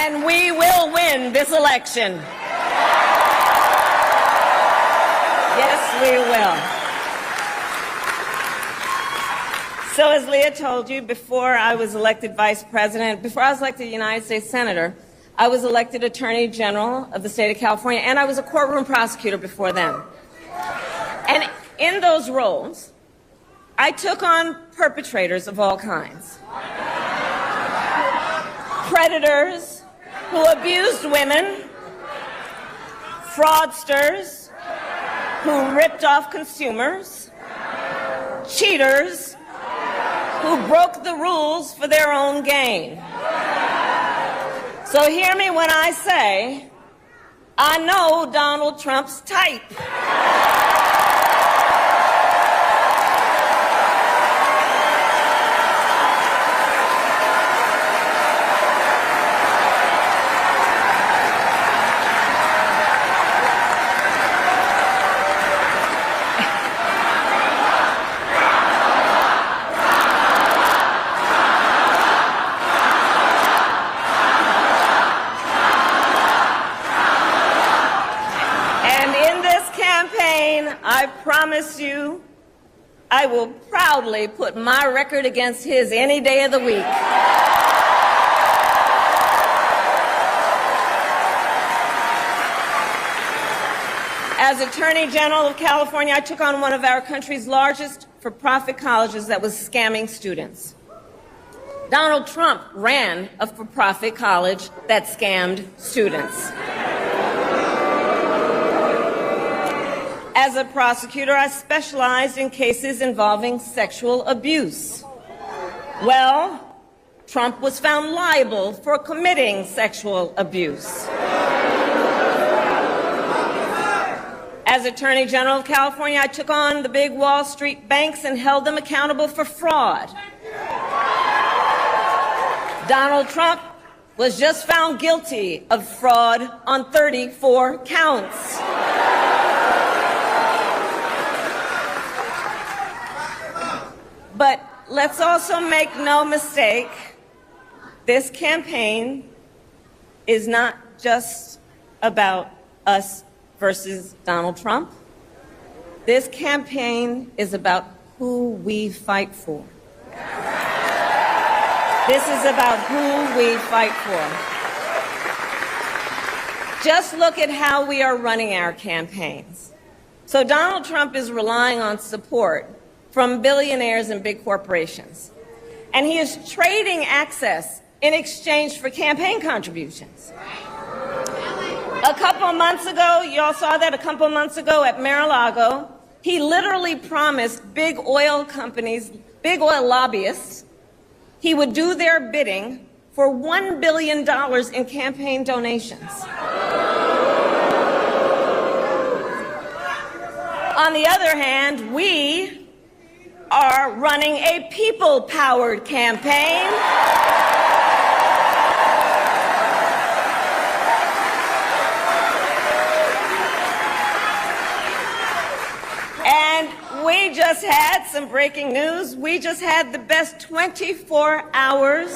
And we will win this election. Yes, we will. So as Leah told you, before I was elected vice president, before I was elected United States Senator, I was elected Attorney General of the state of California, and I was a courtroom prosecutor before then. And in those roles, I took on perpetrators of all kinds. Predators who abused women, fraudsters who ripped off consumers, cheaters who broke the rules for their own gain. So hear me when I say, I know Donald Trump's type. I promise you, I will proudly put my record against his any day of the week. As Attorney General of California, I took on one of our country's largest for-profit colleges that was scamming students. Donald Trump ran a for-profit college that scammed students. As a prosecutor, I specialized in cases involving sexual abuse. Well, Trump was found liable for committing sexual abuse. As Attorney General of California, I took on the big Wall Street banks and held them accountable for fraud. Donald Trump was just found guilty of fraud on 34 counts. But let's also make no mistake, this campaign is not just about us versus Donald Trump. This campaign is about who we fight for. This is about who we fight for. Just look at how we are running our campaigns. So Donald Trump is relying on support from billionaires and big corporations. And he is trading access in exchange for campaign contributions. A couple months ago, you all saw that a couple months ago at Mar-a-Lago, he literally promised big oil companies, big oil lobbyists, he would do their bidding for $1 billion in campaign donations. On the other hand, we are running a people-powered campaign. And we just had some breaking news. We just had the best 24 hours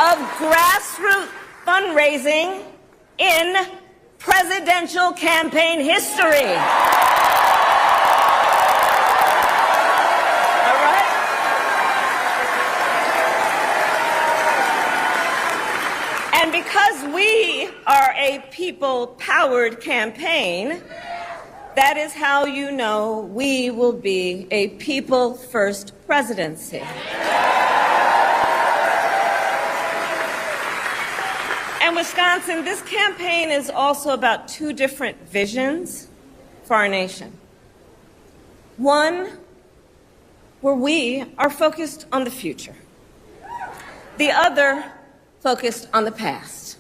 of grassroots fundraising in presidential campaign history. All right? And because we are a people-powered campaign, that is how you know we will be a people-first presidency. And Wisconsin, this campaign is also about two different visions for our nation. One, where we are focused on the future. The other, focused on the past.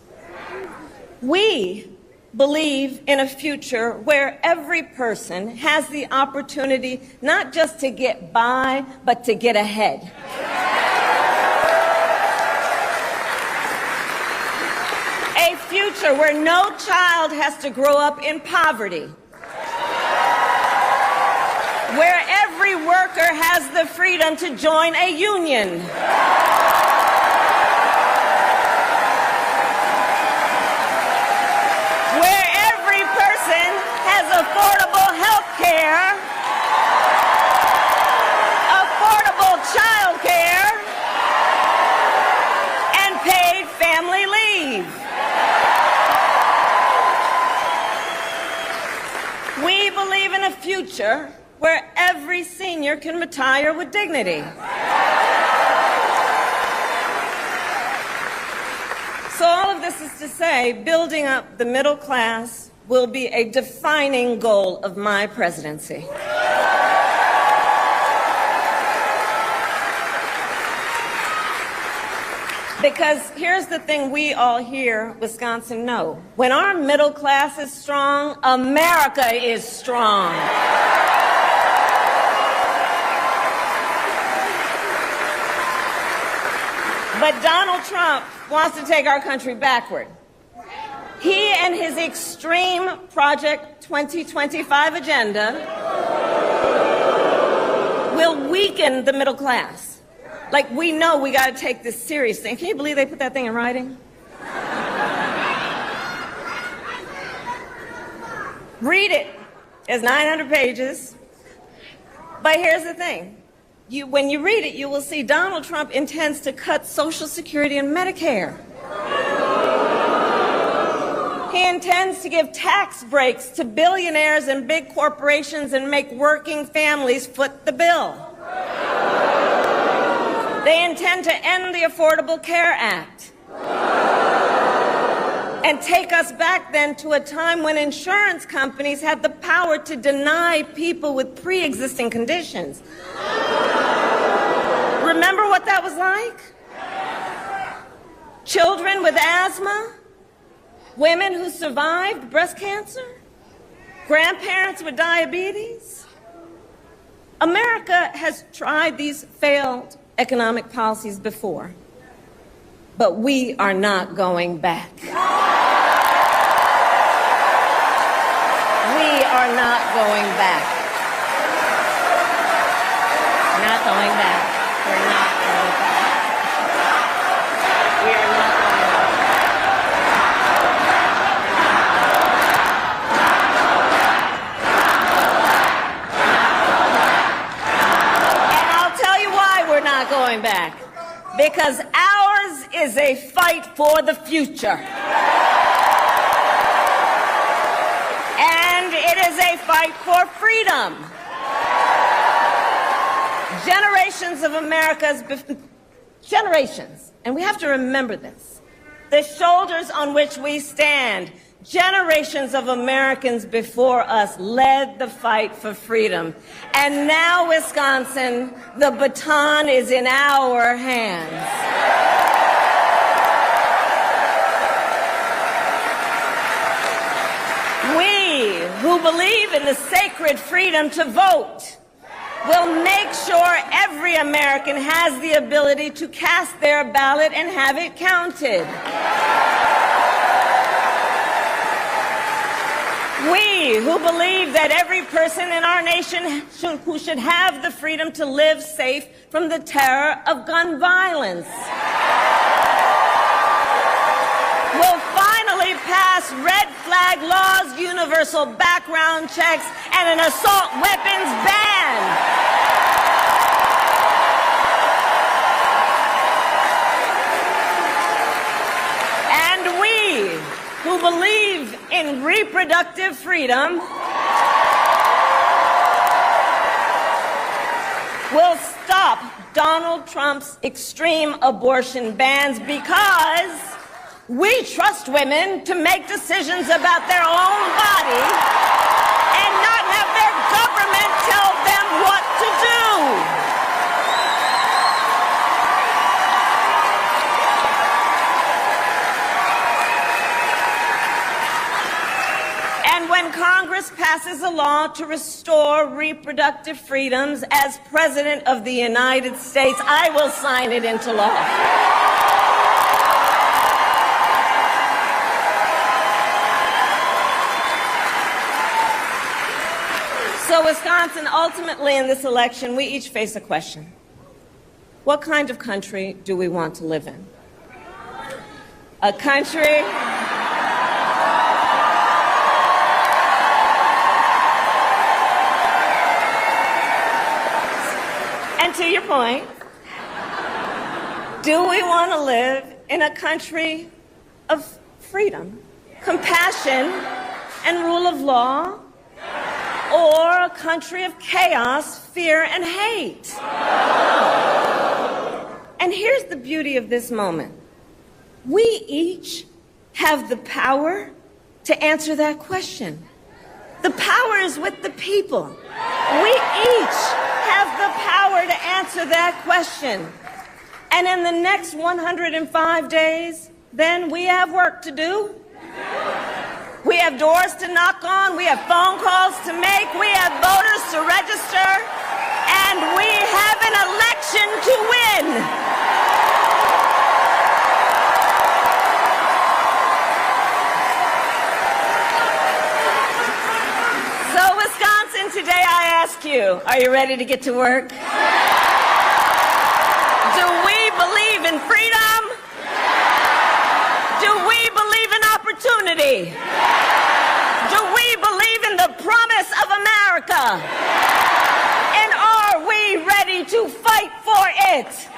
We believe in a future where every person has the opportunity not just to get by, but to get ahead. A future where no child has to grow up in poverty. Where every every worker has the freedom to join a union. Where every person has affordable health care, affordable child care, and paid family leave. We believe in a future where every senior can retire with dignity. So all of this is to say, building up the middle class will be a defining goal of my presidency. Because here's the thing we all here, Wisconsin, know. When our middle class is strong, America is strong. But Donald Trump wants to take our country backward. He and his extreme Project 2025 agenda will weaken the middle class. Like, we know we got to take this seriously. Can you believe they put that thing in writing? Read it. It's 900 pages. But here's the thing. When you read it, you will see Donald Trump intends to cut Social Security and Medicare. He intends to give tax breaks to billionaires and big corporations and make working families foot the bill. They intend to end the Affordable Care Act and take us back then to a time when insurance companies had the power to deny people with pre-existing conditions. Remember what that was like? Children with asthma, women who survived breast cancer, grandparents with diabetes. America has tried these failed economic policies before, but we are not going back. We are not going back. Not going back. We're not going back. We are not going back. And I'll tell you why we're not going back. Because ours is a fight for the future. And it is a fight for freedom. Generations of generations, and we have to remember this, the shoulders on which we stand, generations of Americans before us led the fight for freedom. And now, Wisconsin, the baton is in our hands. We, who believe in the sacred freedom to vote, will make sure every American has the ability to cast their ballot and have it counted. We, who believe that every person in our nation who should have the freedom to live safe from the terror of gun violence, will finally pass red flag laws, universal background checks, and an assault weapons ban. And we, who believe in reproductive freedom, will stop Donald Trump's extreme abortion bans because we trust women to make decisions about their own body and not have their government tell them what to do. And when Congress passes a law to restore reproductive freedoms, as President of the United States, I will sign it into law. So Wisconsin, ultimately in this election, we each face a question. What kind of country do we want to live in? A country and to your point, do we want to live in a country of freedom, compassion, and rule of law, or a country of chaos, fear, and hate? And here's the beauty of this moment. We each have the power to answer that question. The power is with the people. We each have the power to answer that question. And in the next 105 days, then we have work to do. We have doors to knock on, we have phone calls to make, we have voters to register, and we have an election to win. So, Wisconsin, today I ask you, are you ready to get to work? Do we believe in freedom? Do we believe in opportunity? Do we believe in the promise of America? And are we ready to fight for it?